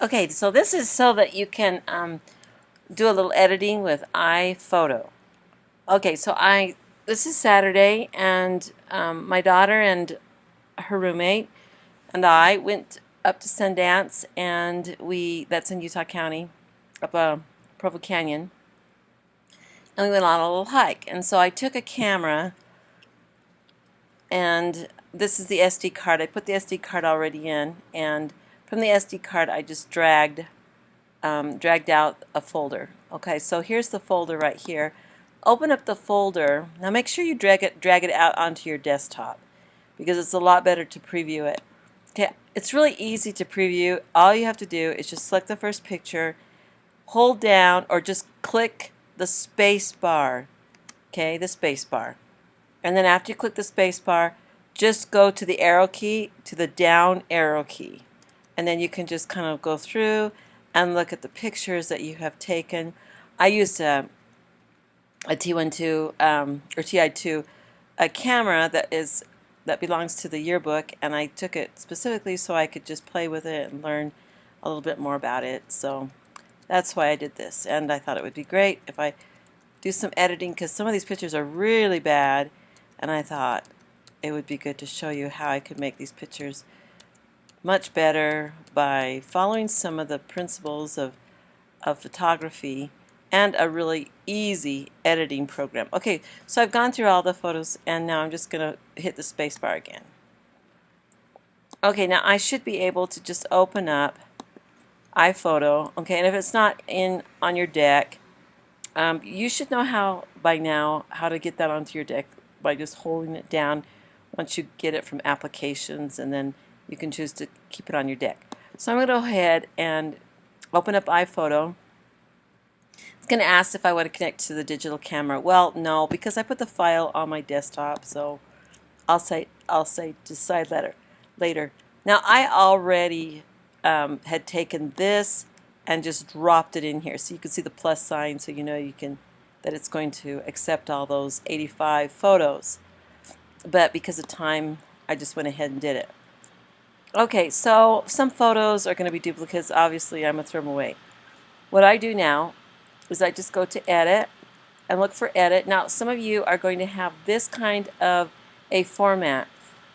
Okay, so this is so that you can do a little editing with iPhoto. Okay, so this is Saturday, and my daughter and her roommate and I went up to Sundance, and that's in Utah County, up Provo Canyon, and we went on a little hike. And so I took a camera, and this is the SD card. I put the SD card already in, and from the SD card I just dragged out a folder. Okay, so here's the folder right here. Open up the folder. Now make sure you drag it out onto your desktop, because it's a lot better to preview it. Okay, it's really easy to preview. All you have to do is just select the first picture, hold down, or just click the space bar. Okay, the space bar. And then after you click the space bar, just go to the arrow key, to the down arrow key. And then you can just kind of go through and look at the pictures that you have taken. I used a T12 or TI2, a camera that belongs to the yearbook, and I took it specifically so I could just play with it and learn a little bit more about it. So that's why I did this, and I thought it would be great if I do some editing, because some of these pictures are really bad, and I thought it would be good to show you how I could make these pictures much better by following some of the principles of photography and a really easy editing program. Okay, so I've gone through all the photos, and now I'm just going to hit the space bar again. Okay, now I should be able to just open up iPhoto. Okay, and if it's not on your deck, you should know how by now how to get that onto your deck by just holding it down once you get it from applications, and then you can choose to keep it on your deck. So I'm going to go ahead and open up iPhoto. It's going to ask if I want to connect to the digital camera. Well, no, because I put the file on my desktop, so I'll say decide later. Now I already had taken this and just dropped it in here, so you can see the plus sign, so you know that it's going to accept all those 85 photos. But because of time, I just went ahead and did it. Okay, so some photos are going to be duplicates. Obviously, I'm going to throw them away. What I do now is I just go to Edit and look for Edit. Now, some of you are going to have this kind of a format,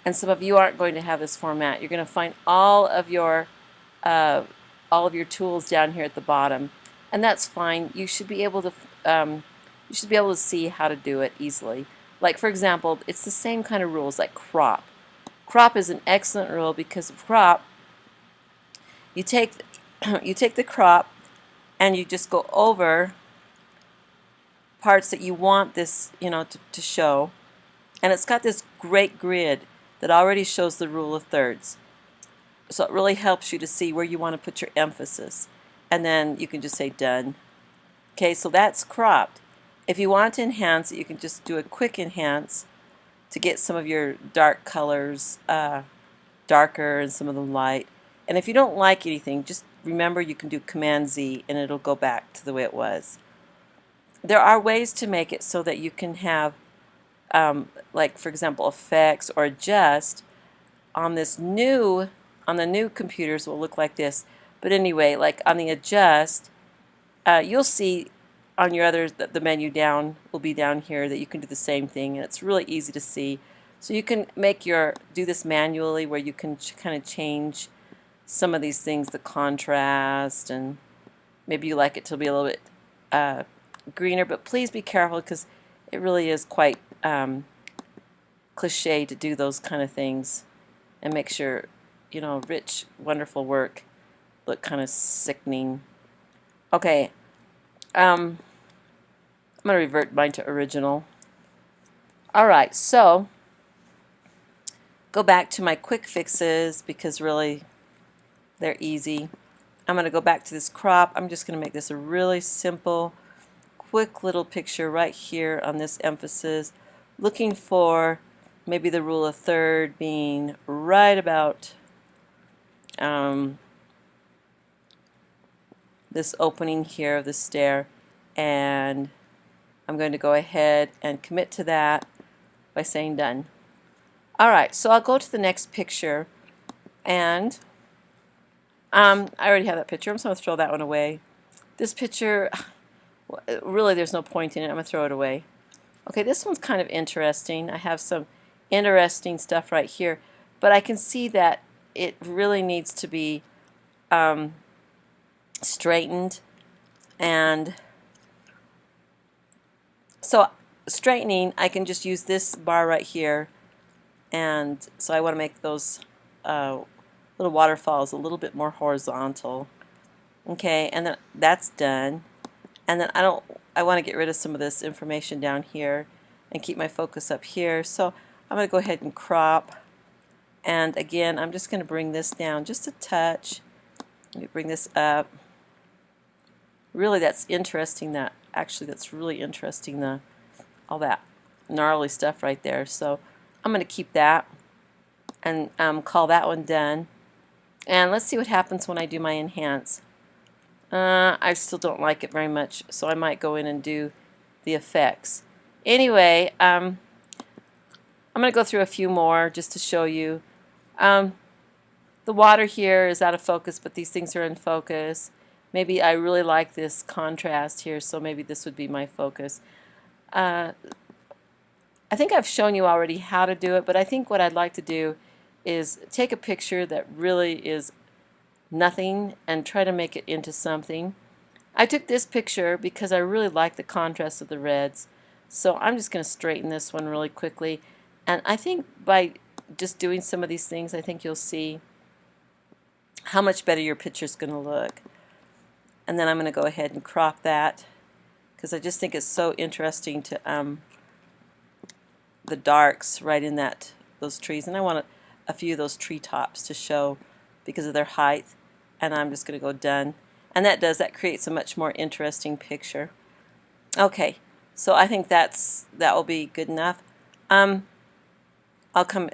and some of you aren't going to have this format. You're going to find all of your tools down here at the bottom, and that's fine. You should be able to see how to do it easily. Like, for example, it's the same kind of rules like crop. Crop is an excellent rule, because of crop, you take the crop and you just go over parts that you want this, to show, and it's got this great grid that already shows the rule of thirds. So it really helps you to see where you want to put your emphasis, and then you can just say done. Okay, so that's cropped. If you want to enhance it, you can just do a quick enhance to get some of your dark colors darker and some of them light. And if you don't like anything, just remember you can do Command Z and it'll go back to the way it was. There are ways to make it so that you can have, like for example, effects or adjust on the new computers will look like this. But anyway, like on the adjust, you'll see on your the menu down will be down here that you can do the same thing, and it's really easy to see. So you can do this manually, where you can kind of change some of these things, the contrast, and maybe you like it to be a little bit greener, but please be careful, because it really is quite cliche to do those kind of things and make sure, rich, wonderful work look kind of sickening. Okay, I'm going to revert mine to original. Alright, so go back to my quick fixes, because really they're easy. I'm going to go back to this crop. I'm just going to make this a really simple, quick little picture right here on this emphasis, looking for maybe the rule of third being right about this opening here of the stair, and I'm going to go ahead and commit to that by saying done. Alright, so I'll go to the next picture, and I already have that picture. I'm just going to throw that one away. This picture, really there's no point in it. I'm going to throw it away. Okay, this one's kind of interesting. I have some interesting stuff right here, but I can see that it really needs to be straightened. And so straightening, I can just use this bar right here, and so I want to make those little waterfalls a little bit more horizontal. Okay, and then that's done. And then I want to get rid of some of this information down here and keep my focus up here. So I'm going to go ahead and crop. And again, I'm just going to bring this down just a touch. Let me bring this up. Really, that's interesting. That's really interesting. All that gnarly stuff right there. So I'm going to keep that and call that one done. And let's see what happens when I do my enhance. I still don't like it very much, so I might go in and do the effects. Anyway, I'm going to go through a few more just to show you. The water here is out of focus, but these things are in focus. Maybe I really like this contrast here, so maybe this would be my focus. I think I've shown you already how to do it, but I think what I'd like to do is take a picture that really is nothing and try to make it into something. I took this picture because I really like the contrast of the reds, so I'm just going to straighten this one really quickly. And I think by just doing some of these things, I think you'll see how much better your picture is going to look. And then I'm going to go ahead and crop that because I just think it's so interesting to the darks right in those trees, and I want a few of those tree tops to show because of their height. And I'm just going to go done, and that creates a much more interesting picture. Okay, so I think that will be good enough. I'll come